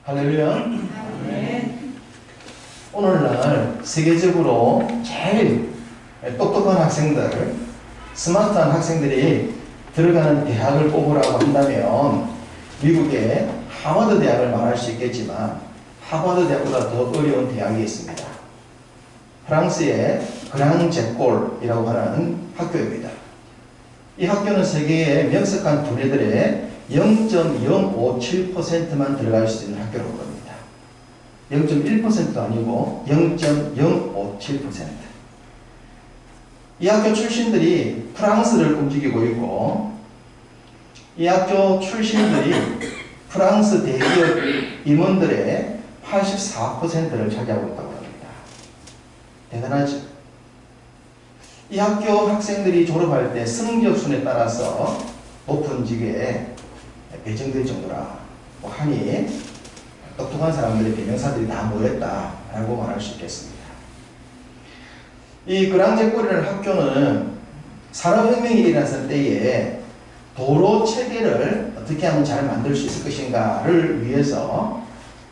할렐루야. 오늘날 세계적으로 제일 똑똑한 학생들, 스마트한 학생들이 들어가는 대학을 뽑으라고 한다면 미국의 하버드 대학을 말할 수 있겠지만 하버드 대학보다 더 어려운 대학이 있습니다. 프랑스의 그랑제꼴이라고 하는 학교입니다. 이 학교는 세계의 명석한 두뇌들의 0.057%만 들어갈 수 있는 학교라고 합니다. 0.1%도 아니고 0.057%. 이 학교 출신들이 프랑스를 움직이고 있고, 이 학교 출신들이 프랑스 대기업 임원들의 84%를 차지하고 있다고 합니다. 대단하죠? 이 학교 학생들이 졸업할 때 성적순에 따라서 높은 직에 배정될 정도라 하니 똑똑한 사람들의 대명사들이 다 모였다라고 말할 수 있겠습니다. 이 그랑제꼴이라는 학교는 산업혁명이 일어났을 때에 도로 체계를 어떻게 하면 잘 만들 수 있을 것인가를 위해서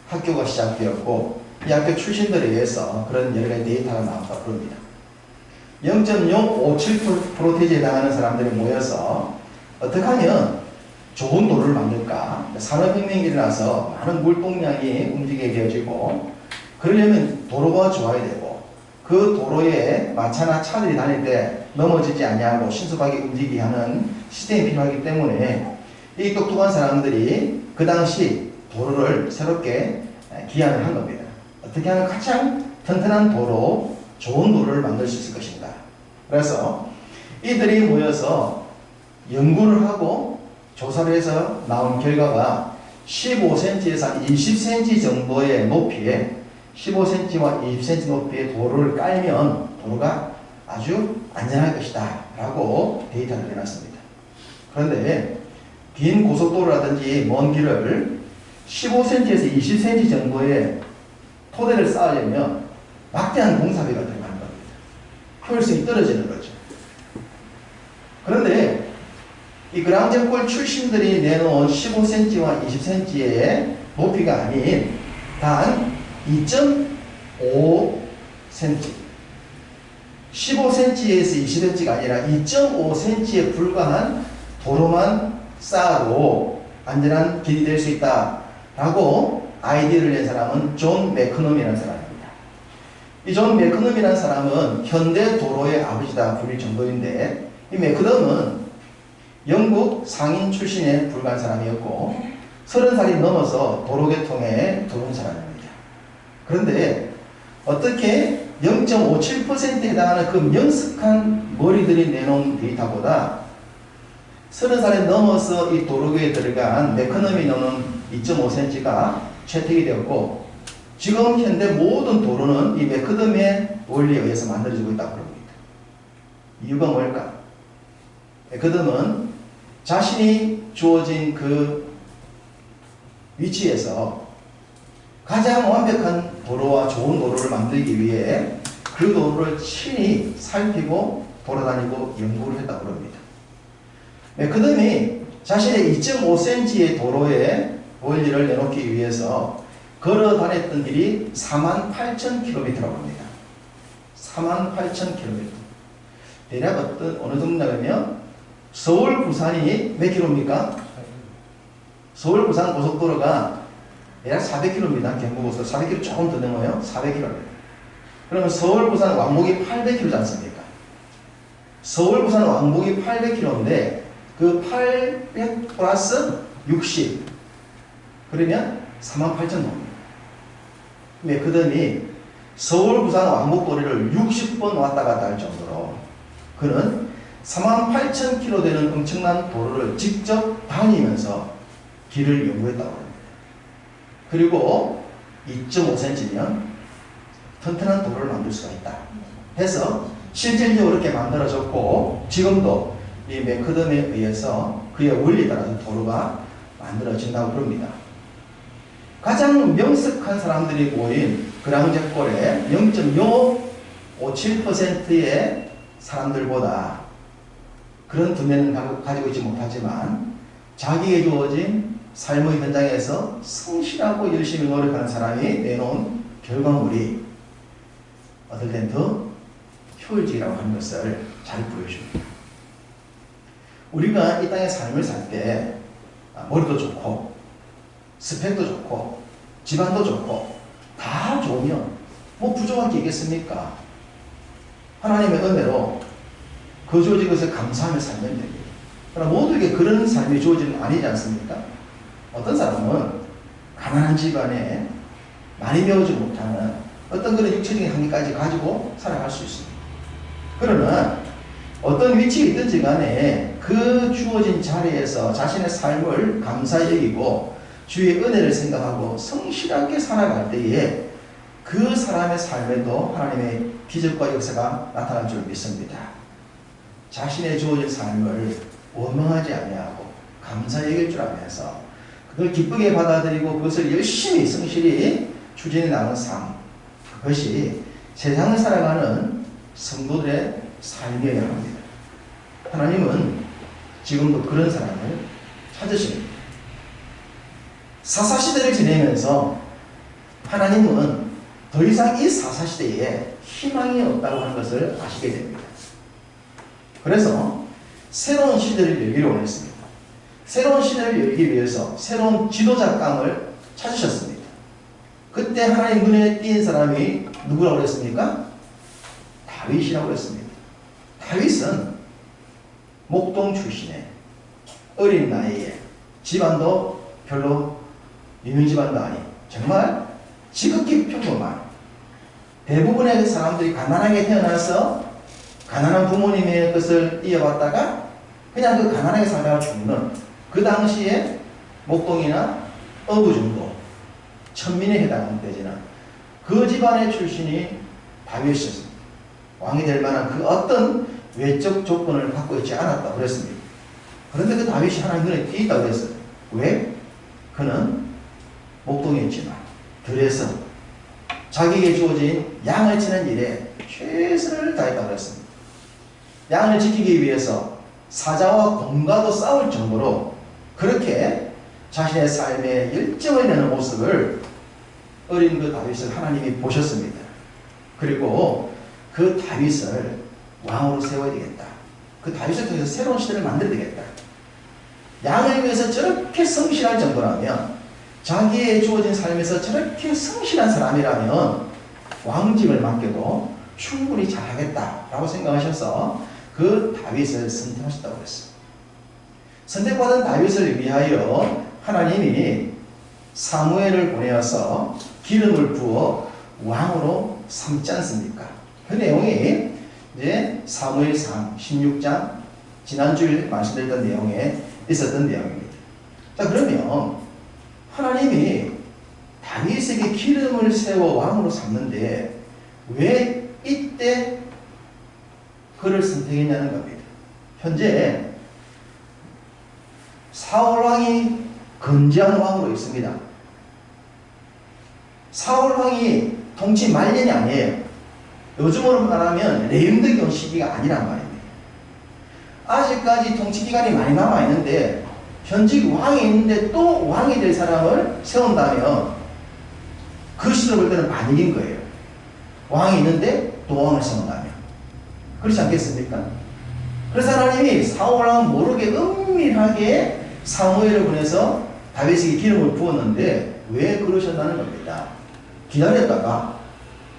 학교가 시작되었고, 이 학교 출신들에 의해서 그런 여러 가지 데이터가 나왔다고 합니다. 0.057%에 해당하는 사람들이 모여서 어떻게 하면 좋은 도로를 만들까? 산업혁명이 일어나서 많은 물동량이 움직이게 되어지고, 그러려면 도로가 좋아야 되고, 그 도로에 마차나 차들이 다닐 때 넘어지지 않냐고 신속하게 움직이게 하는 시스템이 필요하기 때문에 이 똑똑한 사람들이 그 당시 도로를 새롭게 기한을 한 겁니다. 어떻게 하면 가장 튼튼한 도로, 좋은 도로를 만들 수 있을 것인가. 그래서 이들이 모여서 연구를 하고 조사를 해서 나온 결과가 15cm에서 20cm 정도의 높이에 15cm와 20cm 높이의 도로를 깔면 도로가 아주 안전할 것이다 라고 데이터를 내놨습니다. 그런데 긴 고속도로라든지 먼 길을 15cm에서 20cm 정도의 토대를 쌓으려면 막대한 공사비가 들어가는 겁니다. 효율성이 떨어지는 거죠. 그런데 이 그랑제꼴 출신들이 내놓은 15cm와 20cm의 높이가 아닌 단 2.5cm, 15cm에서 20cm가 아니라 2.5cm에 불과한 도로만 쌓아도 안전한 길이 될 수 있다라고 아이디어를 낸 사람은 존 매커넘이라는 사람입니다. 이 존 매커넘이라는 사람은 현대 도로의 아버지다 불릴 정도인데, 이 매커넘은 영국 상인 출신에 불과한 사람이었고 30살이 넘어서 도로계통에 들어온 사람입니다. 그런데 어떻게 0.57%에 해당하는 그 명석한 머리들이 내놓은 데이터보다 30살에 넘어서 이 도로계에 들어간 매커넘이 넣는 2.5cm가 채택이 되었고, 지금 현대 모든 도로는 이 매커넘의 원리에 의해서 만들어지고 있다고 합니다. 이유가 뭘까? 매커넘은 자신이 주어진 그 위치에서 가장 완벽한 도로와 좋은 도로를 만들기 위해 그 도로를 친히 살피고 돌아다니고 연구를 했다고 합니다. 매커넘이 자신의 2.5cm의 도로의 원리를 내놓기 위해서 걸어 다녔던 길이 48,000km라고 합니다. 48,000km. 대략 어느 정도냐면 서울 부산이 몇 킬로입니까? 서울 부산 고속도로가 대략 400km입니다. 경부고속도로 400km 조금 더 넘어요. 400km입니다. 그러면 서울 부산 왕복이 800km지 않습니까? 서울 부산 왕복이 800km인데 그 800 플러스 60 그러면 48,000km. 매커넘이 서울 부산 왕복거리를 60번 왔다 갔다 할 정도로 그는 48,000km 되는 엄청난 도로를 직접 다니면서 길을 연구했다고 합니다. 그리고 2.5cm면 튼튼한 도로를 만들 수가 있다 해서 실질적으로 이렇게 만들어졌고, 지금도 이 매커넘에 의해서 그의 원리에 따라서 도로가 만들어진다고 합니다. 가장 명석한 사람들이 모인 그랑제꼴의 0.057%의 사람들보다 그런 두뇌는 가지고 있지 못하지만 자기에게 주어진 삶의 현장에서 성실하고 열심히 노력하는 사람이 내놓은 결과물이 어떨 땐 더 효율적이라고 하는 것을 잘 보여줍니다. 우리가 이 땅의 삶을 살 때 머리도 좋고 스펙도 좋고 집안도 좋고 다 좋으면 뭐 부족한 게 있겠습니까? 하나님의 은혜로 그 주어진 것을 감사하며 살면 됩니다. 그러나 모두에게 그런 삶이 주어지는 아니지 않습니까? 어떤 사람은 가난한 집안에 많이 배우지 못하는 어떤 그런 육체적인 한계까지 가지고 살아갈 수 있습니다. 그러나 어떤 위치에 있든지 간에 그 주어진 자리에서 자신의 삶을 감사히 여기고 주의 은혜를 생각하고 성실하게 살아갈 때에 그 사람의 삶에도 하나님의 기적과 역사가 나타날 줄 믿습니다. 자신의 주어진 삶을 원망하지 아니하고 감사히 여길 줄 알면서 그걸 기쁘게 받아들이고 그것을 열심히 성실히 추진해 나가는 삶, 그것이 세상을 살아가는 성도들의 삶이어야 합니다. 하나님은 지금도 그런 사람을 찾으십니다. 사사시대를 지내면서 하나님은 더 이상 이 사사시대에 희망이 없다고 하는 것을 아시게 됩니다. 그래서 새로운 시대를 열기를 원했습니다. 새로운 시대를 열기 위해서 새로운 지도자감을 찾으셨습니다. 그때 하나님 눈에 띈 사람이 누구라고 그랬습니까? 다윗이라고 그랬습니다. 다윗은 목동 출신의 어린 나이에 집안도 별로 유명 집안도 아닌 정말 지극히 평범한, 대부분의 사람들이 가난하게 태어나서 가난한 부모님의 것을 이어받다가 그냥 그 가난하게 살다가 죽는, 그 당시에 목동이나 어부 정도 천민에 해당하는 때지나 그 집안의 출신이 다윗이었습니다. 왕이 될 만한 그 어떤 외적 조건을 갖고 있지 않았다고 그랬습니다. 그런데 그 다윗이 하나님 눈에 띄었다고 그랬어요. 왜? 그는 목동이었지만 들에서 자기에게 주어진 양을 치는 일에 최선을 다했다고 그랬습니다. 양을 지키기 위해서 사자와 곰과도 싸울 정도로 그렇게 자신의 삶에 열정을 내는 모습을 어린 그 다윗을 하나님이 보셨습니다. 그리고 그 다윗을 왕으로 세워야 되겠다. 그 다윗을 통해서 새로운 시대를 만들어야 되겠다. 양을 위해서 저렇게 성실할 정도라면, 자기의 주어진 삶에서 저렇게 성실한 사람이라면 왕직을 맡겨도 충분히 잘하겠다라고 생각하셔서 그 다윗을 선택하셨다고 그랬어요. 선택받은 다윗을 위하여 하나님이 사무엘을 보내어서 기름을 부어 왕으로 삼지 않습니까? 그 내용이 이제 사무엘상 16장 지난주에 말씀드렸던 내용에 있었던 내용입니다. 자, 그러면 하나님이 다윗에게 기름을 세워 왕으로 삼는데 왜 이때 그를 선택했냐는 겁니다. 현재 사울 왕이 건재한 왕으로 있습니다. 사울 왕이 통치 말년이 아니에요. 요즘으로 말하면 레임덕이 시기가 아니란 말입니다. 아직까지 통치 기간이 많이 남아 있는데 현직 왕이 있는데 또 왕이 될 사람을 세운다면 그 시대로 볼 때는 반익인 거예요. 왕이 있는데 또 왕을 세운다면. 그렇지 않겠습니까? 그래서 하나님이 사울 왕은 모르게 은밀하게 사무엘을 보내서 다윗에게 기름을 부었는데 왜 그러셨다는 겁니다. 기다렸다가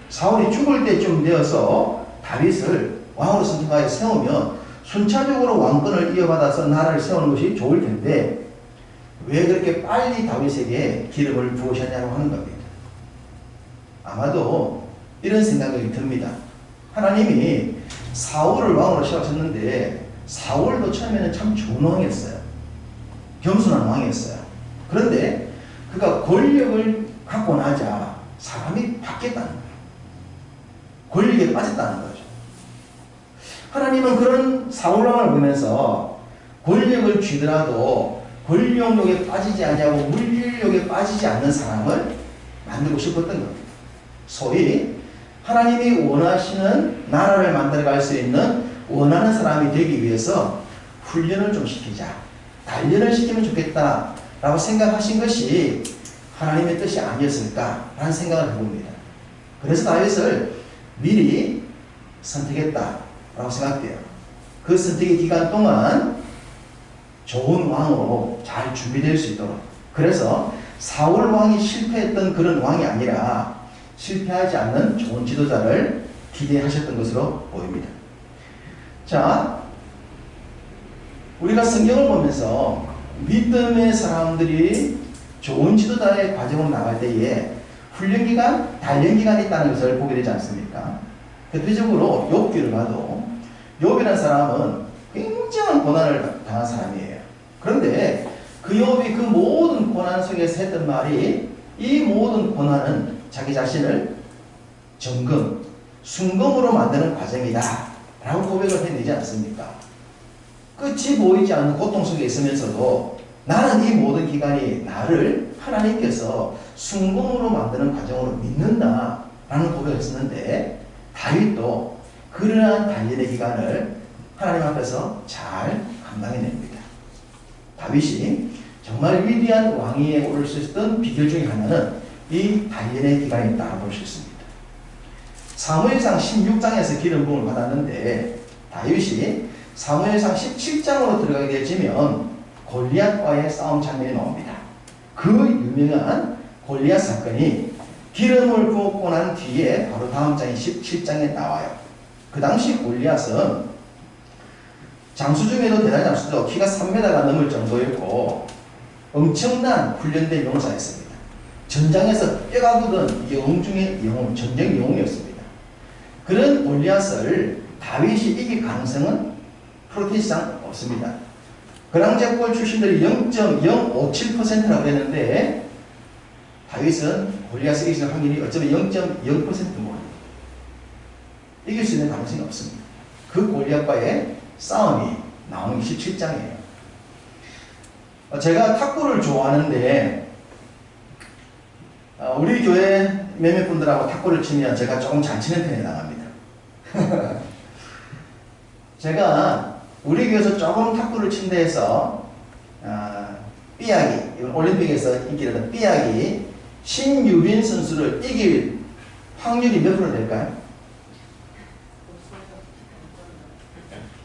사울이 죽을 때쯤 되어서 다윗을 왕으로 선택하여 세우면 순차적으로 왕권을 이어받아서 나라를 세우는 것이 좋을 텐데 왜 그렇게 빨리 다윗에게 기름을 부으셨냐고 하는 겁니다. 아마도 이런 생각이 듭니다. 하나님이 사울을 왕으로 세우셨는데 사울도 처음에는 참 좋은 왕이었어요. 겸손한 왕이었어요. 그런데 그가 권력을 갖고 나자 사람이 바뀌었다는 거예요. 권력에 빠졌다는 거죠. 하나님은 그런 사울왕을 보면서 권력을 쥐더라도 권력욕에 빠지지 아니하고 물질욕에 빠지지 않는 사람을 만들고 싶었던 겁니다. 소위 하나님이 원하시는 나라를 만들어갈 수 있는 원하는 사람이 되기 위해서 훈련을 좀 시키자, 단련을 시키면 좋겠다, 라고 생각하신 것이 하나님의 뜻이 아니었을까라는 생각을 해봅니다. 그래서 다윗을 미리 선택했다라고 생각돼요. 그 선택의 기간 동안 좋은 왕으로 잘 준비될 수 있도록. 그래서 사울 왕이 실패했던 그런 왕이 아니라 실패하지 않는 좋은 지도자를 기대하셨던 것으로 보입니다. 자, 우리가 성경을 보면서 믿음의 사람들이 좋은 지도자의 과정으로 나갈 때에 훈련기간, 단련기간이 있다는 것을 보게 되지 않습니까? 대표적으로 욥기를 봐도 욥이라는 사람은 굉장한 고난을 당한 사람이에요. 그런데 그 욥이 그 모든 고난 속에서 했던 말이 이 모든 고난은 자기 자신을 정금, 순금으로 만드는 과정이다 라고 고백을 해내지 않습니까? 끝이 보이지 않는 고통 속에 있으면서도 나는 이 모든 기간이 나를 하나님께서 순금으로 만드는 과정으로 믿는다 라는 고백을 했었는데 다윗도 그러한 단련의 기간을 하나님 앞에서 잘 감당해냅니다. 다윗이 정말 위대한 왕위에 오를 수 있었던 비결 중에 하나는 이 단련의 기간이 있다고 볼 수 있습니다. 사무엘상 16장에서 기름 부음을 받았는데 다윗이 사무엘상 17장으로 들어가게 되어지면 골리앗과의 싸움 장면이 나옵니다. 그 유명한 골리앗 사건이 기름을 부었고 난 뒤에 바로 다음 장인 17장에 나와요. 그 당시 골리앗은 장수 중에도 대단한 장수죠. 키가 3m가 넘을 정도였고 엄청난 훈련된 용사였습니다. 전장에서 뼈가 굳은 영웅 중의 영웅, 전쟁 영웅이었습니다. 그런 골리앗을 다윗이 이길 가능성은 프로테스트상 없습니다. 그랑제골 출신들이 0.057%라고 했는데 다윗은 골리앗을 이길 확률이 어쩌면 0.0%뭐 이길 수 있는 가능성이 없습니다. 그 골리앗과의 싸움이 나오는 게 17장이에요. 제가 탁구를 좋아하는데 우리 교회 몇몇 분들하고 탁구를 치면 제가 조금 잘 치는 편에 나갑니다. 제가 우리 교회에서 조금 탁구를 친다 해서 삐약이 올림픽에서 인기를 삐약이 신유빈 선수를 이길 확률이 몇 프로 될까요?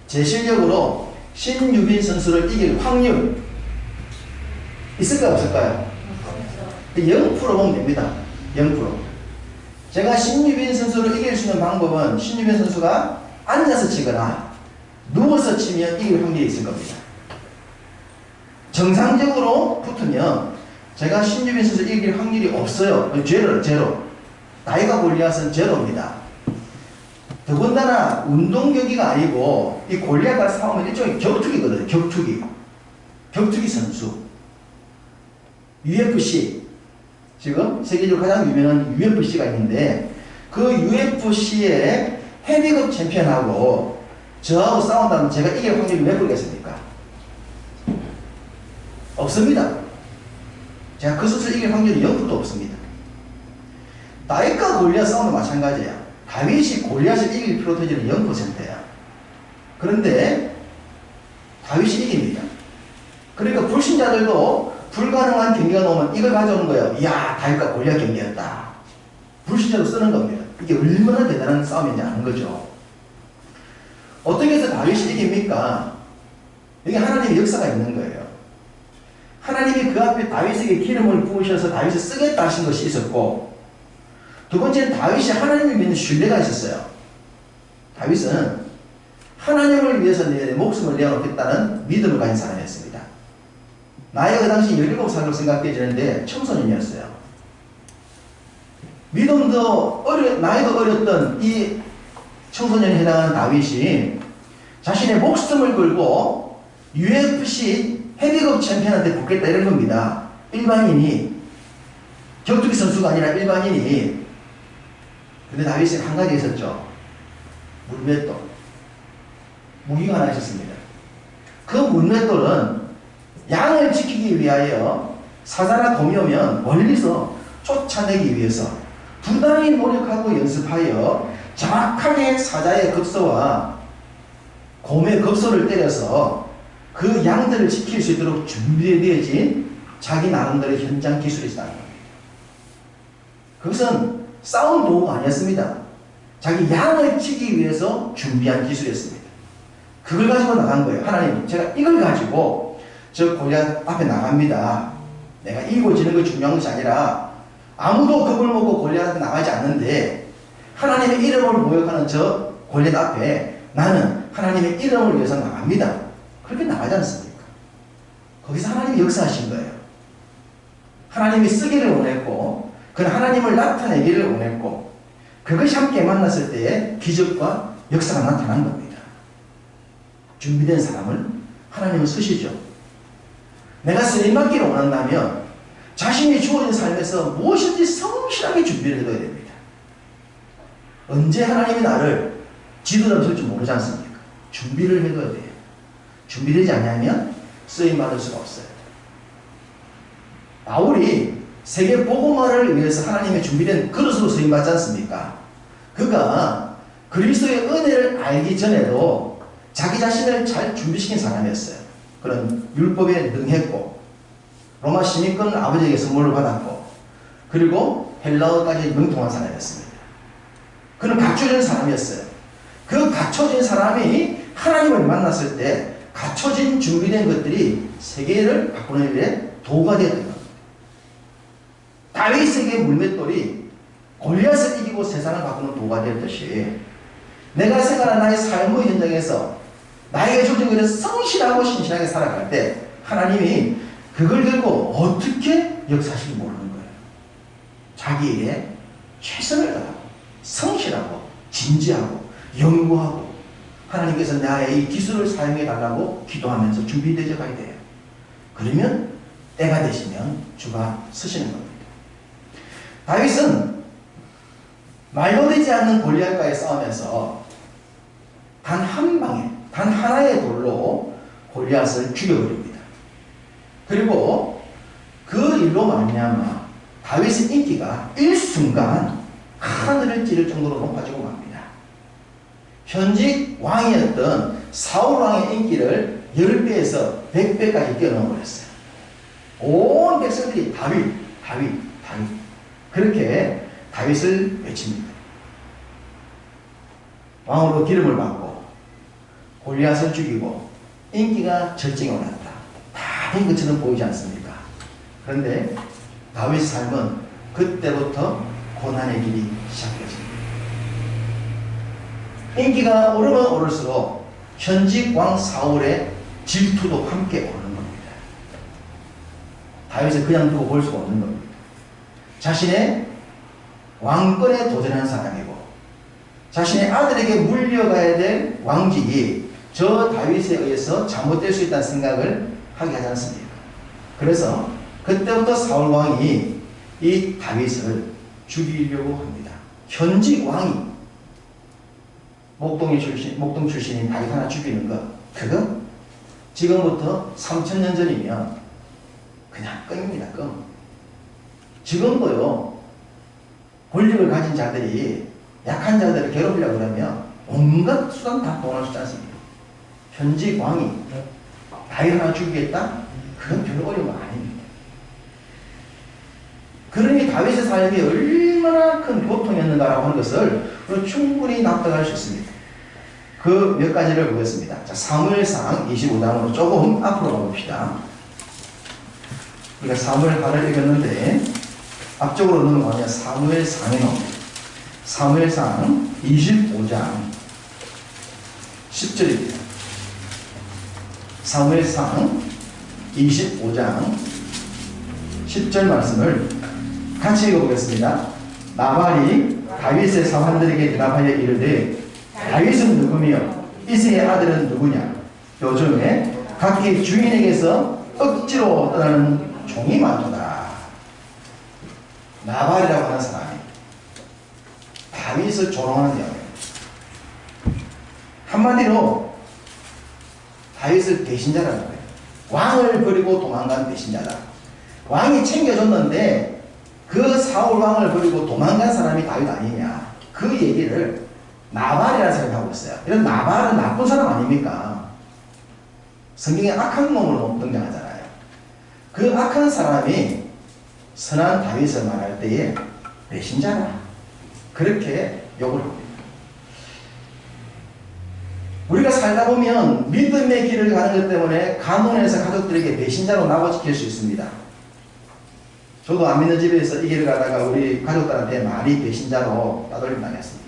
제 실력으로 신유빈 선수를 이길 확률 있을까요? 없을까요? 0% 보면 됩니다. 0%. 제가 신유빈 선수를 이길 수 있는 방법은 신유빈 선수가 앉아서 치거나 누워서 치면 이길 확률이 있을 겁니다. 정상적으로 붙으면 제가 신유빈 선수 이길 확률이 없어요. 제로. 나이가 골리앗은 제로입니다. 더군다나 운동 경기가 아니고 이 골리앗과 싸우면 일종의 격투기거든요. 격투기 선수. UFC. 지금 세계적으로 가장 유명한 UFC가 있는데 그 UFC의 헤비급 챔피언하고 저하고 싸운다면 제가 이길 확률이 몇 프로겠습니까? 없습니다. 제가 그 선수를 이길 확률이 0%도 없습니다. 다윗과 골리앗 싸움도 마찬가지야. 다윗이 골리앗을 이길 프로테지는 0%야. 그런데 다윗이 이깁니다. 그러니까 불신자들도 불가능한 경기가 나오면 이걸 가져오는 거예요. 이야, 다윗과 골리앗 경기였다. 불신자로 쓰는 겁니다. 이게 얼마나 대단한 싸움인지 아는 거죠. 어떻게 해서 다윗이 이깁니까? 여기 하나님의 역사가 있는 거예요. 하나님이 그 앞에 다윗에게 기름을 부으셔서 다윗을 쓰겠다 하신 것이 있었고, 두 번째는 다윗이 하나님을 믿는 신뢰가 있었어요. 다윗은 하나님을 위해서 내 목숨을 내어놓겠다는 믿음을 가진 사람이었습니다. 나이가 그 당시 17살로 생각되지는데 청소년이었어요. 나이도 어렸던 이 청소년에 해당하는 다윗이 자신의 목숨을 걸고 UFC 헤비급 챔피언한테 붙겠다 이런 겁니다. 일반인이, 격투기 선수가 아니라 일반인이. 근데 다윗은 한 가지 있었죠. 물맷돌. 무기가 하나 있었습니다. 그 물맷돌은 양을 지키기 위하여 사자나 곰이 오면 멀리서 쫓아내기 위해서 부단히 노력하고 연습하여 정확하게 사자의 급소와 곰의 급소를 때려서 그 양들을 지킬 수 있도록 준비되어진 자기 나름대로 현장 기술이 있다는 겁니다. 그것은 싸움 도구가 아니었습니다. 자기 양을 치기 위해서 준비한 기술이었습니다. 그걸 가지고 나간 거예요. 하나님, 제가 이걸 가지고 저 골리앗 앞에 나갑니다. 내가 이기고 지는 게 중요한 것이 아니라 아무도 겁을 먹고 골리앗 앞에 나가지 않는데 하나님의 이름을 모욕하는 저 골리앗 앞에 나는 하나님의 이름을 위해서 나갑니다. 그렇게 나가지 않습니까? 거기서 하나님이 역사하신 거예요. 하나님이 쓰기를 원했고 그는 하나님을 나타내기를 원했고 그것이 함께 만났을 때에 기적과 역사가 나타난 겁니다. 준비된 사람을 하나님은 쓰시죠. 내가 쓰임받기를 원한다면 자신이 주어진 삶에서 무엇인지 성실하게 준비를 해둬야 됩니다. 언제 하나님이 나를 지도자로 쓸지 모르지 않습니까? 준비를 해둬야 돼요. 준비되지 않으면 쓰임받을 수가 없어요. 바울이 세계 복음화를 위해서 하나님의 준비된 그릇으로 쓰임받지 않습니까? 그가 그리스도의 은혜를 알기 전에도 자기 자신을 잘 준비시킨 사람이었어요. 그런 율법에 능했고 로마 시민권을 아버지에게 선물을 받았고 그리고 헬라어까지 능통한 사람이었습니다. 그는 갖춰진 사람이었어요. 그 갖춰진 사람이 하나님을 만났을 때 갖춰진 준비된 것들이 세계를 바꾸는 일에 도구가 되었던 겁니다. 다윗에게 물맷돌이 골리앗을 이기고 세상을 바꾸는 도구가 되었듯이 내가 생각하는 나의 삶의 현장에서 나에게 주어진 것을 성실하고 신실하게 살아갈 때 하나님이 그걸 들고 어떻게 역사하실지 모르는 거예요. 자기 일에 최선을 다하고 성실하고 진지하고 연구하고 하나님께서 나의 이 기술을 사용해 달라고 기도하면서 준비되어 가야 돼요. 그러면 때가 되시면 주가 쓰시는 겁니다. 다윗은 말도 되지 않는 골리앗과의 싸움에서 단 한 방에 단 하나의 돌로 골리앗을 죽여버립니다. 그리고 그 일로 말미암아 다윗의 인기가 일순간 하늘을 찌를 정도로 높아지고 맙니다. 현직 왕이었던 사울 왕의 인기를 10배에서 100배까지 뛰어넘어버렸어요. 온 백성들이 다윗 그렇게 다윗을 외칩니다. 왕으로 기름을 받고 골리앗을 죽이고 인기가 절정에 올랐다. 다 된 것처럼 보이지 않습니까? 그런데 다윗의 삶은 그때부터 고난의 길이 시작되어집니다. 인기가 오르면 오를수록 현직 왕 사울의 질투도 함께 오르는 겁니다. 다윗을 그냥 두고 볼 수가 없는 겁니다. 자신의 왕권에 도전하는 사람이고 자신의 아들에게 물려가야 될 왕직이 저 다윗에 의해서 잘못될 수 있다는 생각을 하게 하지 않습니까? 그래서 그때부터 사울 왕이 이 다윗을 죽이려고 합니다. 현직 왕이 목동 출신인 다윗 하나 죽이는 것, 그거 지금부터 3000년 전이면 그냥 껌입니다. 껌. 지금도요 권력을 가진 자들이 약한 자들을 괴롭히려고 그러면 온갖 수단 다 동원할 수 있지 않습니까? 현직 왕이 다윗 하나 죽이겠다? 그건 별로 어려운 건 아닙니다. 그러니 다윗의 삶이 얼마나 큰 고통이었는가라고 하는 것을 충분히 납득할 수 있습니다. 그 몇 가지를 보겠습니다. 자, 사무엘상 25장으로 조금 앞으로 가봅시다. 우리가 사무엘하를 읽었는데 앞쪽으로 넘어가면 사무엘상에 나옵니다. 사무엘상 25장 10절입니다. 사무엘상 25장 10절 말씀을 같이 읽어보겠습니다. 나발이 다윗의 사환들에게 대답하여 이르되 다윗은 누구며 이새의 아들은 누구냐? 요즘에 각기 주인에게서 억지로 떠나는 종이 많도다. 나발이라고 하는 사람이 다윗을 조롱하는 내용입니다. 한마디로 다윗을 배신자라는 거예요. 왕을 버리고 도망간 배신자다. 왕이 챙겨줬는데 그 사울 왕을 버리고 도망간 사람이 다윗 아니냐. 그 얘기를 나발이라는 사람이 하고 있어요. 이런 나발은 나쁜 사람 아닙니까? 성경에 악한 놈으로 등장하잖아요. 그 악한 사람이 선한 다윗을 말할 때에 배신자라 그렇게 욕을 합니다. 우리가 살다 보면 믿음의 길을 가는 것 때문에 가문에서 가족들에게 배신자로 낙오시킬 수 있습니다. 저도 안 믿는 집에서 이 길을 가다가 우리 가족들한테 많이 배신자로 따돌림 당했습니다.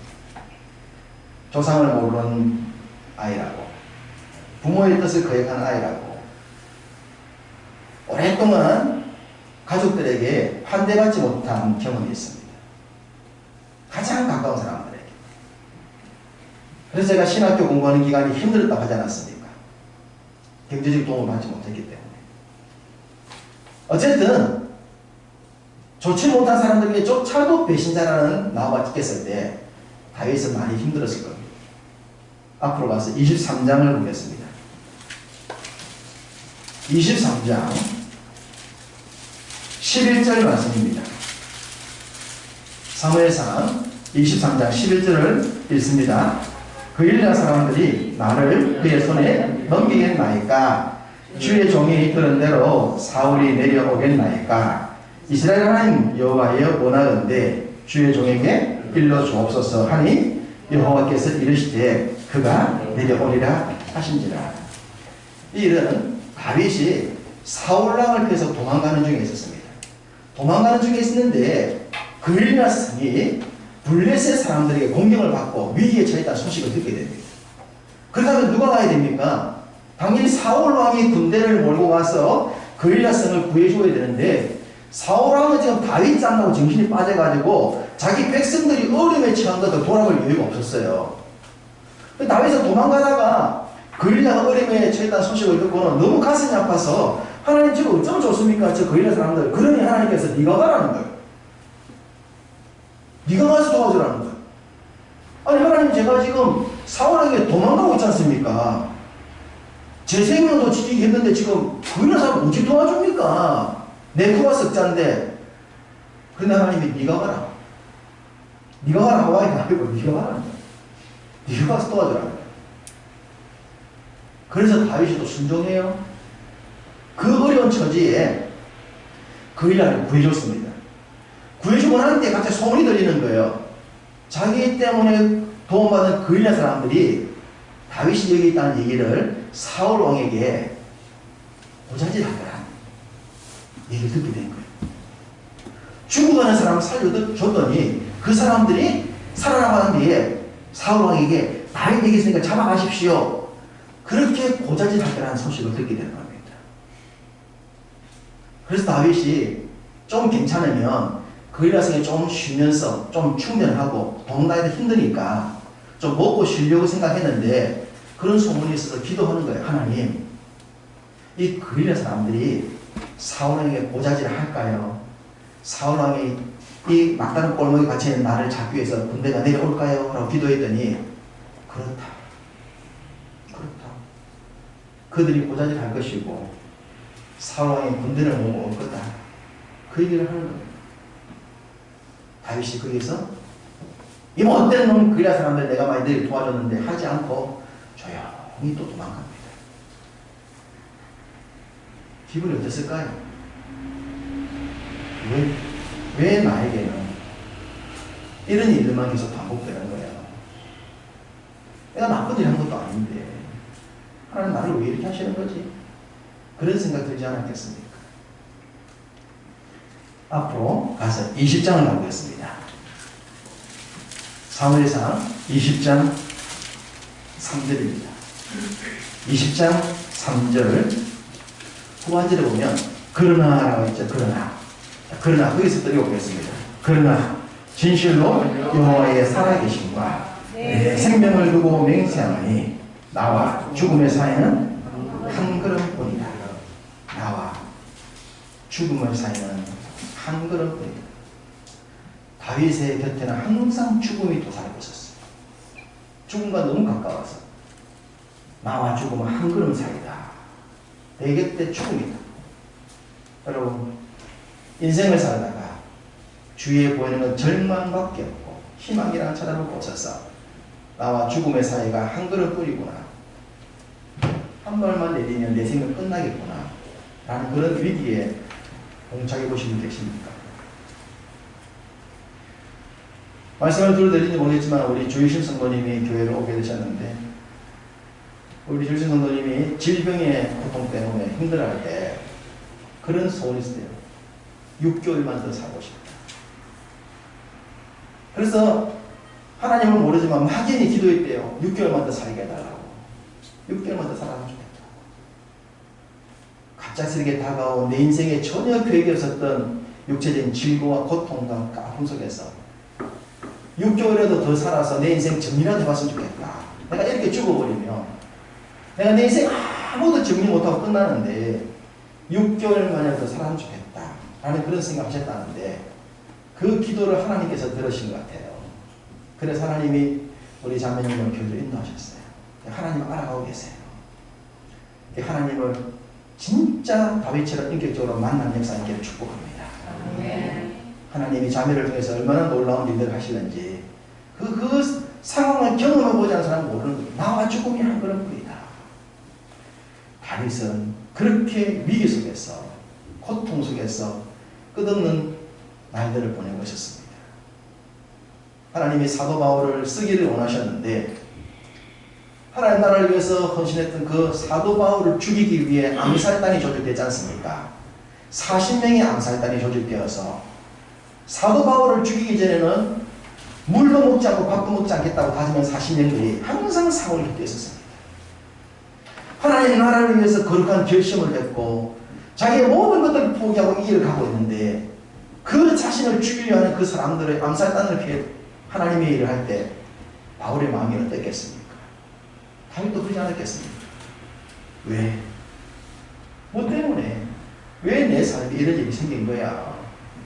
조상을 모르는 아이라고, 부모의 뜻을 거역하는 아이라고, 오랫동안 가족들에게 환대받지 못한 경험이 있습니다. 가장 가까운 사람들에게. 그래서 제가 신학교 공부하는 기간이 힘들었다고 하지 않았습니까? 경제적 도움을 받지 못했기 때문에. 어쨌든 좋지 못한 사람들에게 쫓아도 배신자라는 나무가 찍혔을 때 다윗은 많이 힘들었을 겁니다. 앞으로 가서 23장을 보겠습니다. 23장 11절 말씀입니다. 사무엘상 23장 11절을 읽습니다. 그 일야 사람들이 나를 그의 손에 넘기겠나이까? 주의 종이 들은 대로 사울이 내려오겠나이까? 이스라엘 하나님 여호와여 원하건대 주의 종에게 일러 주옵소서 하니 여호와께서 이르시되 그가 내려오리라 하신지라. 이 일은 다윗이 사울왕을 피해서 도망가는 중에 있었습니다. 도망가는 중에 있었는데 그일야 성이 블레셋 사람들에게 공격을 받고 위기에 처했다는 소식을 듣게 됩니다. 그렇다면 누가 가야 됩니까? 당연히 사울왕이 군대를 몰고 가서 그일야 성을 구해줘야 되는데 사울왕은 지금 다윗 짠다고 정신이 빠져가지고 자기 백성들이 어려움에 처한 것도 돌아볼 여유가 없었어요. 다윗은 도망가다가 그일야가 어려움에 처했다는 소식을 듣고는 너무 가슴이 아파서 하나님 지금 어쩌면 좋습니까? 저 그일야 사람들. 그러니 하나님께서 네가 가라는 거예요. 네가 가서 도와주라는 거예요. 아니 하나님 제가 지금 사울에게 도망가고 있지 않습니까? 제 생명도 지키기 했는데 지금 그일야 사람 어찌 도와줍니까? 내 코가 석자인데. 그런데 하나님이 네가 가라. 네가 가라 하와이가 아니고 네가 가라는 거예요. 네가 가서 도와주라는 거예요. 그래서 다윗이 또 순종해요. 그 어려운 처지에 그일야를 구해줬습니다. 구해주고 난 때 갑자기 소문이 들리는 거예요. 자기 때문에 도움받은 그일야 사람들이 다윗이 여기 있다는 얘기를 사울 왕에게 고자질하더라. 얘기를 듣게 된 거예요. 죽어가는 사람을 살려줬더니 그 사람들이 살아나가는 뒤에 사울 왕에게 다윗 얘기 있으니까 잡아가십시오. 그렇게 고자질하더라는 소식을 듣게 되는 겁니다. 그래서 다윗이 좀 괜찮으면 그일야 성에 좀 쉬면서 좀 충전하고 동나에도 힘드니까 좀 먹고 쉬려고 생각했는데 그런 소문이 있어서 기도하는 거예요. 하나님, 이 그일야 사람들이 사울왕에게 고자질을 할까요? 사울왕이 이 막다른 골목에 갇혀있는 나를 잡기 위해서 군대가 내려올까요? 라고 기도했더니 그렇다. 그들이 고자질할 것이고 사울왕이 군대를 모으고 올 거다. 그 얘기를 하는 겁니다. 다윗이 거기서 이 못된 놈 그일야 사람들 내가 많이 늘 도와줬는데 하지 않고 조용히 또 도망갑니다. 기분이 어땠을까요? 왜 나에게는 이런 일들만 계속 반복되는 거예요? 내가 나쁜 일 한 것도 아닌데 하나님 나를 왜 이렇게 하시는 거지? 그런 생각 들지 않았겠습니까? 앞으로 가서 20장을 나오겠습니다. 사무엘상 20장 3절입니다. 20장 3절 후반절에 보면 그러나라고 있죠. 그러나 거기서 읽어보겠습니다. 그러나 진실로 여호와의 살아계심과 내 생명을 두고 맹세하노니 나와 죽음의 사이는 한 걸음뿐이다. 나와 죽음의 사이는 한 걸음뿐이다. 다윗의 곁에는 항상 죽음이 도사리고 있었어요. 죽음과 너무 가까워서 나와 죽음은 한 걸음 사이다. 내 곁에 죽음이다. 여러분, 인생을 살다가 주위에 보이는 건 절망밖에 없고 희망이랑 찾아볼 거 없어서 나와 죽음의 사이가 한 걸음뿐이구나. 한 발만 내리면 내 생명 끝나겠구나. 라는 그런 위기에 봉착해 보신 분 계십니까? 말씀을 들어드린지 모르겠지만 우리 주일신 성도님이 교회로 오게 되셨는데 우리 주일신 성도님이 질병의 고통 때문에 힘들어할 때 그런 소원이 있어요. 6개월만 더 살고 싶다. 그래서 하나님을 모르지만 막연히 기도했대요. 6개월만 더 살게 해달라고. 6개월만 더 살아가면 좋겠다. 갑작스럽게 다가온 내 인생에 전혀 계획이 없었던 육체적인 질고와 고통과 아픔 속에서 6개월이라도 더 살아서 내 인생 정리라도 해봤으면 좋겠다. 내가 이렇게 죽어버리면 내가 내 인생 아무도 정리 못하고 끝나는데 6개월만이라도 살아면 좋겠다 라는 그런 생각하셨다는데 그 기도를 하나님께서 들으신 것 같아요. 그래서 하나님이 우리 자매님을 교회로 인도하셨어요. 하나님을 알아가고 계세요. 하나님을 진짜 다윗처럼 인격적으로 만난 역사 있기를 축복합니다. 하나님이 자매를 통해서 얼마나 놀라운 일들을 하시는지 그 상황을 경험해보지 않은 사람은 모르는 거예요. 나와 죽음이란 그런 분이다. 다윗은 그렇게 위기 속에서 고통 속에서 끝없는 날들을 보내고 있었습니다. 하나님이 사도 바울을 쓰기를 원하셨는데 하나님 나라를 위해서 헌신했던 그 사도 바울을 죽이기 위해 암살단이 조직되지 않습니까? 40명의 암살단이 조직되어서 사도 바울을 죽이기 전에는 물도 먹지 않고 밥도 먹지 않겠다고 다짐한 40명들이 항상 사울을 곁에 있었습니다. 하나님 나라를 위해서 거룩한 결심을 했고 자기의 모든 것들을 포기하고 이 길을 가고 있는데 그 자신을 죽이려 하는 그 사람들의 암살단을 피해 하나님의 일을 할 때 바울의 마음이 어땠겠습니까? 다윗도 그러지 않았겠습니까? 왜? 뭐 때문에? 왜 내 삶에 이런 일이 생긴 거야?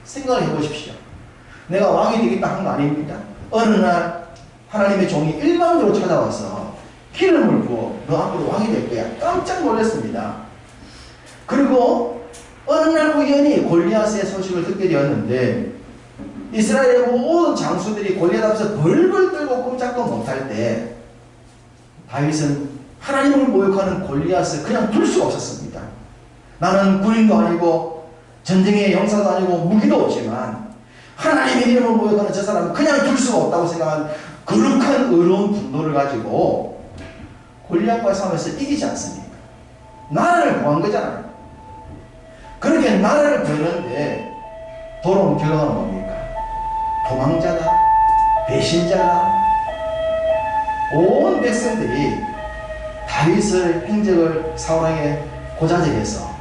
생각을 해보십시오. 내가 왕이 되겠다 한 거 아닙니까? 어느 날 하나님의 종이 일방적으로 찾아와서 기름을 부어 너 앞으로 왕이 될 거야. 깜짝 놀랐습니다. 그리고 어느 날 우연히 골리앗의 소식을 듣게 되었는데 이스라엘의 모든 장수들이 골리앗 앞에서 벌벌 떨고 꼼짝도 못할 때 다윗은 하나님을 모욕하는 골리앗을 그냥 둘 수가 없었습니다. 나는 군인도 아니고 전쟁의 용사도 아니고 무기도 없지만 하나님의 이름을 모욕하는 저 사람은 그냥 둘 수가 없다고 생각한 거룩한 의로운 분노를 가지고 골리앗과의 싸움에서 이기지 않습니까? 나라를 구한 거잖아요. 그렇게 나라를 구했는데 돌아온 결과는 뭡니까? 도망자다, 배신자다. 온 백성들이 다윗의 행적을 사울왕의 고자적에서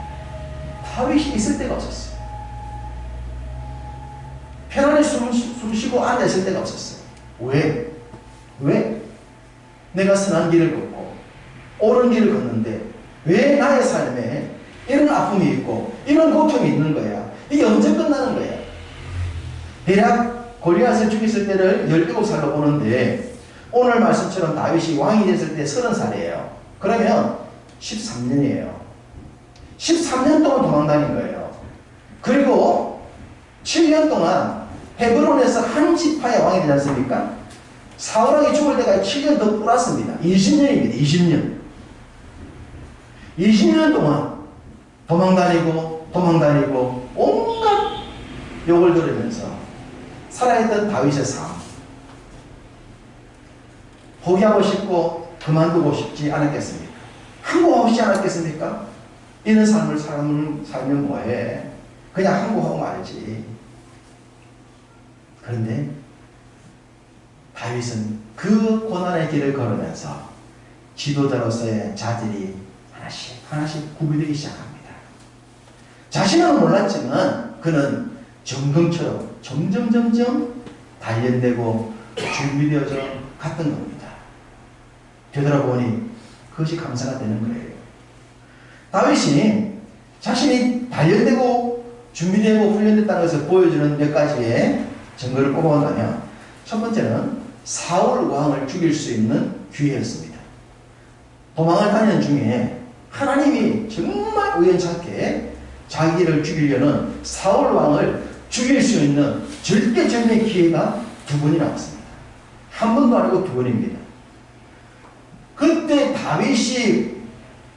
다윗이 있을 데가 없었어요. 편안히 숨 쉬고 앉아있을 데가 없었어요. 왜? 내가 선한 길을 걷고 옳은 길을 걷는데 왜 나의 삶에 이런 아픔이 있고 이런 고통이 있는 거야? 이게 언제 끝나는 거야? 대략 골리앗을 죽였을 때를 17살로 보는데 오늘 말씀처럼 다윗이 왕이 됐을 때 30살이에요. 그러면 13년이에요. 13년 동안 도망다닌 거예요. 그리고 7년 동안 헤브론에서 한 지파의 왕이 되지 않습니까? 사울왕이 죽을 때까지 7년 더 플러스입니다. 20년입니다. 20년 동안 도망다니고 온갖 욕을 들으면서 살아있던 다윗의 삶. 포기하고 싶고 그만두고 싶지 않았겠습니까? 항복하고 싶지 않았겠습니까? 이런 삶을 살면 뭐해? 그냥 항복하고 말지. 그런데 다윗은 그 고난의 길을 걸으면서 지도자로서의 자질이 하나씩 구비되기 시작합니다. 자신은 몰랐지만 그는 점검처럼 점점 단련되고 준비되어져 갔던 겁니다. 되돌아보니 그것이 감사가 되는 거예요. 다윗이 자신이 단련되고 준비되고 훈련됐다는 것을 보여주는 몇 가지의 증거를 뽑아본다면 첫 번째는 사울 왕을 죽일 수 있는 기회였습니다. 도망을 다니는 중에 하나님이 정말 우연찮게 자기를 죽이려는 사울 왕을 죽일 수 있는 절대적인 기회가 2번이 나왔습니다. 한 번도 아니고 2번입니다. 그때 다윗이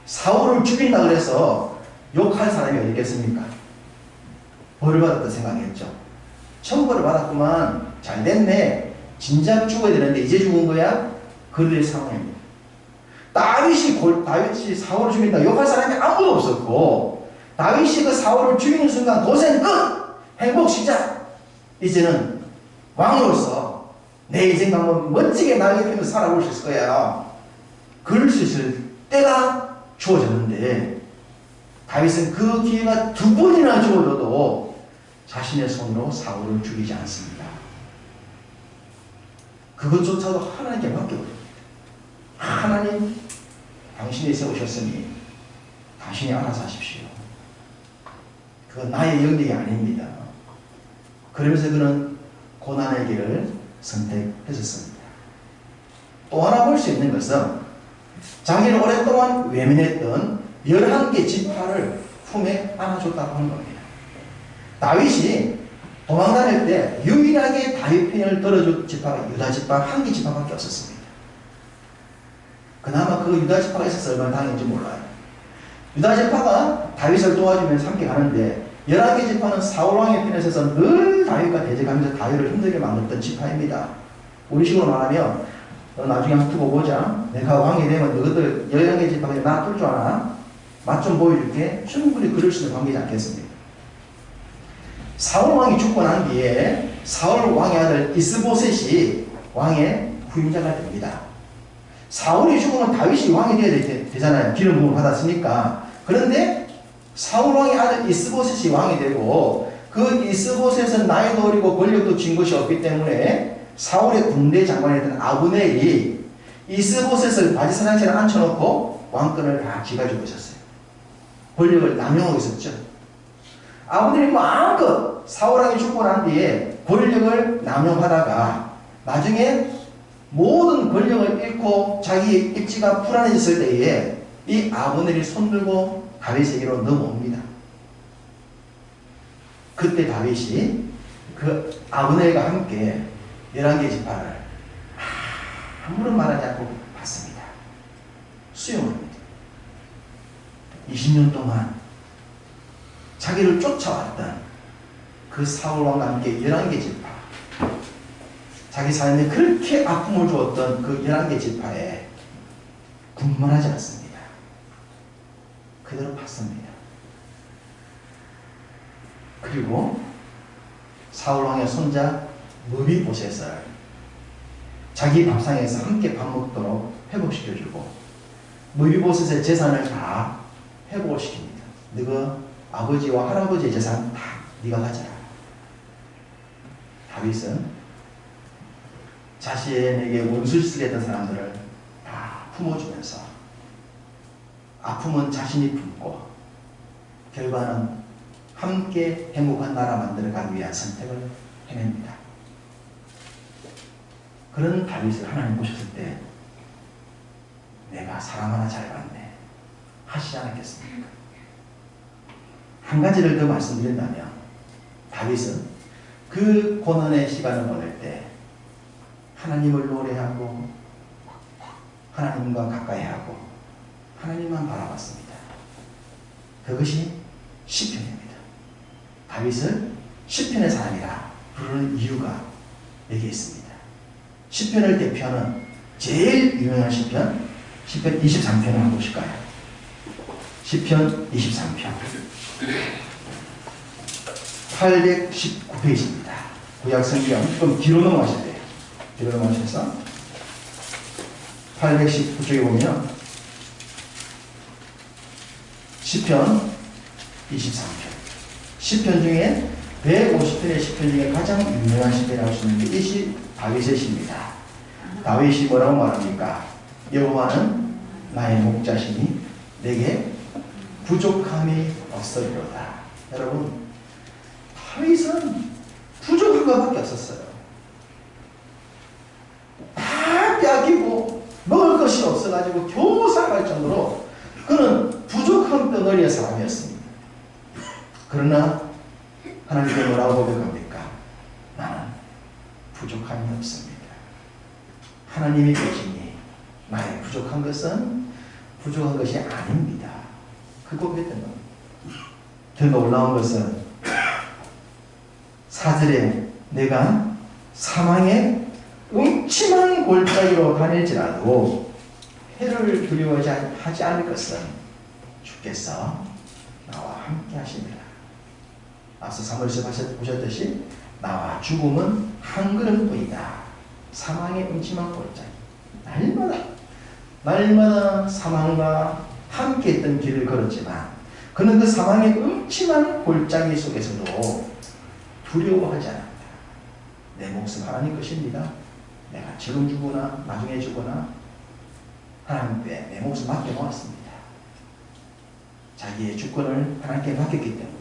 사울을 죽인다 그래서 욕할 사람이 어디 있겠습니까? 벌을 받았다 생각했죠. 천벌을 받았구만. 잘 됐네. 진작 죽어야 되는데 이제 죽은 거야? 그럴 상황입니다. 다윗이 사울을 죽인다 욕할 사람이 아무도 없었고, 다윗이 그 사울을 죽이는 순간 고생 끝! 행복 시작! 이제는 왕으로서 내 인생 한번 멋지게 날개피면서 살아볼 수 있을 거야. 그럴 수 있을 때가 주어졌는데, 다윗은 그 기회가 2번이나 주어져도 자신의 손으로 사울을 죽이지 않습니다. 그것조차도 하나님께 맡겨버립니다. 하나님, 당신이 세우셨으니 당신이 알아서 하십시오. 그건 나의 영역이 아닙니다. 그러면서 그는 고난의 길을 선택했었습니다. 또 하나 볼 수 있는 것은 자기를 오랫동안 외면했던 11개 지파를 품에 안아줬다고 하는 겁니다. 다윗이 도망다닐 때 유일하게 다윗 편을 들어준 지파가 유다 지파 1개 지파밖에 없었습니다. 그나마 그 유다 지파가 있어서 얼마나 당했는지 몰라요. 유다 지파가 다윗을 도와주면서 함께 가는데 11개 지파는 사울 왕의 편에 서서 늘 다윗과 대적하면서 다윗을 힘들게 만들었던 지파입니다. 우리 식으로 말하면 나중에 한번 두고 보자. 내가 왕이 되면 너희들 11개 지파가 나 뚫을 줄 아나? 맛 좀 보여줄게. 충분히 그럴 수 있는 관계지 않겠습니까? 사울 왕이 죽고 난 뒤에 사울 왕의 아들 이스보셋이 왕의 후임자가 됩니다. 사울이 죽으면 다윗이 왕이 되어야 되잖아요. 기름 부음을 받았으니까. 그런데 사울 왕의 아들 이스보셋이 왕이 되고, 그 이스보셋은 나이도 어리고 권력도 쥔 것이 없기 때문에 사울의 군대 장관이었던 아브넬이 이스보셋을 바지사장실에 앉혀놓고 왕권을 다 쥐가지고 있었어요. 권력을 남용하고 있었죠. 아브넬이 마음껏 사울왕이 죽고 난 뒤에 권력을 남용하다가 나중에 모든 권력을 잃고 자기 입지가 불안해졌을 때에 이 아브넬이 손들고 다윗에게로 넘어옵니다. 그때 다윗이 그 아브넬과 함께 11개 지파를 아무런 말하지 않고 받습니다. 수용합니다. 20년 동안 자기를 쫓아왔던 그 사울왕과 함께 11개 지파, 자기 삶에 그렇게 아픔을 주었던 그 11개 지파에 분만하지 않습니다. 그대로 받습니다. 그리고 사울왕의 손자 무비보셋을 자기 밥상에서 함께 밥 먹도록 회복시켜주고, 무비보셋의 재산을 다 회복을 시킵니다. 너가 아버지와 할아버지의 재산 다 네가 가져라. 다윗은 자신에게 원수짓을 했던 사람들을 다 품어주면서 아픔은 자신이 품고 결과는 함께 행복한 나라 만들어가기 위한 선택을 해냅니다. 그런 다윗을 하나님 보셨을 때 내가 사람 하나 잘 봤네 하시지 않았겠습니까? 한 가지를 더 말씀드린다면, 다윗은 그 고난의 시간을 보낼 때 하나님을 노래하고 하나님과 가까이 하고 하나님만 바라봤습니다. 그것이 시편입니다. 다윗을 시편의 사람이라 부르는 이유가 여기 있습니다. 시편을 대표하는 제일 유명한 시편 23편을 한번 보실까요? 시편 23편 819페이지입니다. 구약성경 좀 뒤로 넘어가셔야 돼요. 뒤로 넘어가셔서 819쪽에 보면 시편 23편, 시편 중에 150편의 시편 중에 가장 유명한 시편이라고 할 수 있는 게 이 다윗의 시입니다. 다윗이 뭐라고 말합니까? 여호와는 나의 목자시니 내게 부족함이 없으리로다. 여러분, 다윗은 부족한 것밖에 없었어요. 다 빼앗기고 먹을 것이 없어가지고 겨우 살아갈 정도로 그는 부족한 덩어리의 사람이었습니다. 그러나 하나님께 뭐라고 고백합니까? 나는 부족함이 없습니다. 하나님이 계시니 나의 부족한 것은 부족한 것이 아닙니다. 그 고백했던 겁니다. 더 놀라운 것은 4절에 내가 사망의 음침한 골짜기로 다닐지라도 해를 두려워하지 않을 것은 주께서 나와 함께 하십니다. 앞서 사무엘에서 보셨듯이 나와 죽음은 한 걸음뿐이다. 사망의 음침한 골짜기. 날마다 사망과 함께 했던 길을 걸었지만 그는 그 사망의 음침한 골짜기 속에서도 두려워하지 않았다. 내 목숨 하나님 것입니다. 내가 지금 죽거나 나중에 죽거나 하나님께 내 목숨 맡겨놓았습니다. 자기의 주권을 하나님께 맡겼기 때문에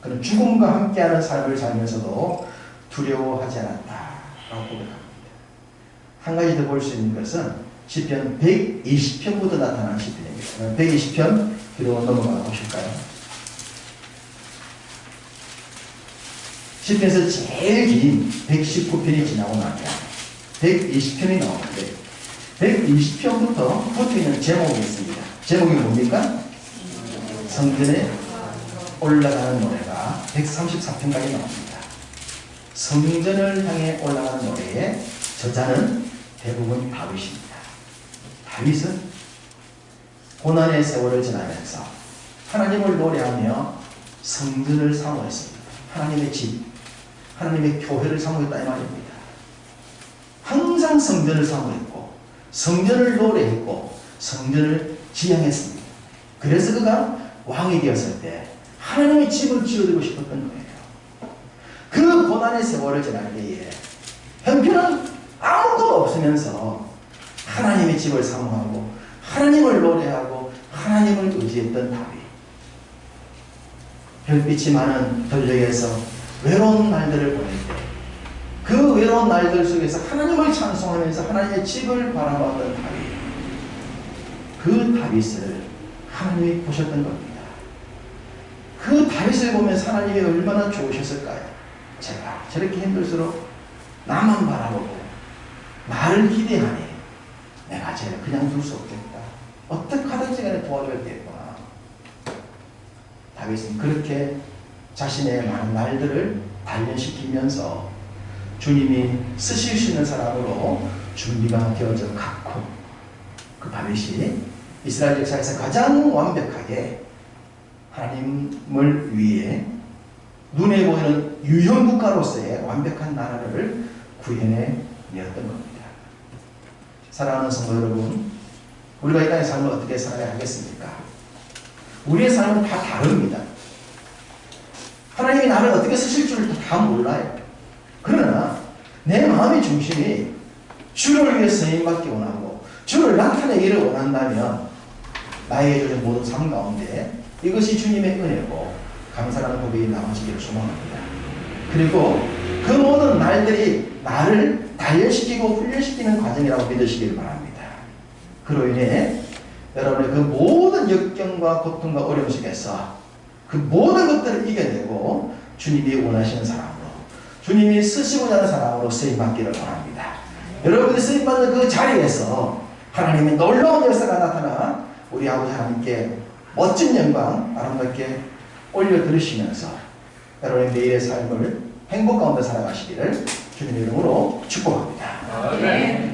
그는 죽음과 함께하는 삶을 살면서도 두려워하지 않았다라고 고백합니다. 한 가지 더 볼 수 있는 것은 시편 120편부터 나타나는 시편입니다. 120편 뒤로 넘어가 보실까요? 시편에서 제일 긴 119편이 지나고 나면 120편이 나오는데 120편부터 붙어있는 제목이 있습니다. 제목이 뭡니까? 성전에 올라가는 노래가 134편까지 나옵니다. 성전을 향해 올라가는 노래의 저자는 대부분 다윗입니다. 다윗은 고난의 세월을 지나면서 하나님을 노래하며 성전을 사모했습니다. 하나님의 집, 하나님의 교회를 사모했다 이 말입니다. 항상 성전을 사모했고 성전을 노래했고 성전을 지향했습니다. 그래서 그가 왕이 되었을 때 하나님의 집을 지어드리고 싶었던 거예요. 그 고난의 세월을 지날 때에 형편은 아무것도 없으면서 하나님의 집을 사모하고 하나님을 노래하고 하나님을 의지했던 다윗. 별빛이 많은 들녘에서 외로운 날들을 보낼 때 그 외로운 날들 속에서 하나님을 찬송하면서 하나님의 집을 바라봤던 다윗. 그 다윗을 하나님이 보셨던 겁니다. 그 다윗을 보면서 하나님이 얼마나 좋으셨을까요? 제가 저렇게 힘들수록 나만 바라보고 나를 기대하니 내가 쟤를 그냥 둘 수 없겠다. 어떻게 하든지 간에 도와줘야겠구나. 다윗은 그렇게 자신의 많은 날들을 단련시키면서 주님이 쓰실 수 있는 사람으로 준비가 되어져 갔고 그 다윗이 이스라엘 역사에서 가장 완벽하게 하나님을 위해 눈에 보이는 유형 국가로서의 완벽한 나라를 구현해 내었던 겁니다. 사랑하는 성도 여러분, 우리가 이 땅의 삶을 어떻게 살아야 하겠습니까? 우리의 삶은 다 다릅니다. 하나님이 나를 어떻게 쓰실 줄 다 몰라요. 그러나 내 마음의 중심이 주를 위해 쓰임받기 원하고 주를 나타내기를 원한다면 나에게 주신 모든 삶 가운데 이것이 주님의 은혜고 감사라는 고백이 나오시기를 소망합니다. 그리고 그 모든 날들이 나를 단련시키고 훈련시키는 과정이라고 믿으시기를 바랍니다. 그로 인해 여러분의 그 모든 역경과 고통과 어려움 속에서 그 모든 것들을 이겨내고 주님이 원하시는 사람으로 주님이 쓰시고자 하는 사람으로 쓰임받기를 원합니다. 여러분이 쓰임받는 그 자리에서 하나님의 놀라운 역사가 나타나 우리 아버지 하나님께 멋진 영광 아름답게 올려드리시면서 여러분의 매일의 삶을 행복 가운데 살아가시기를 주님의 이름으로 축복합니다. 네.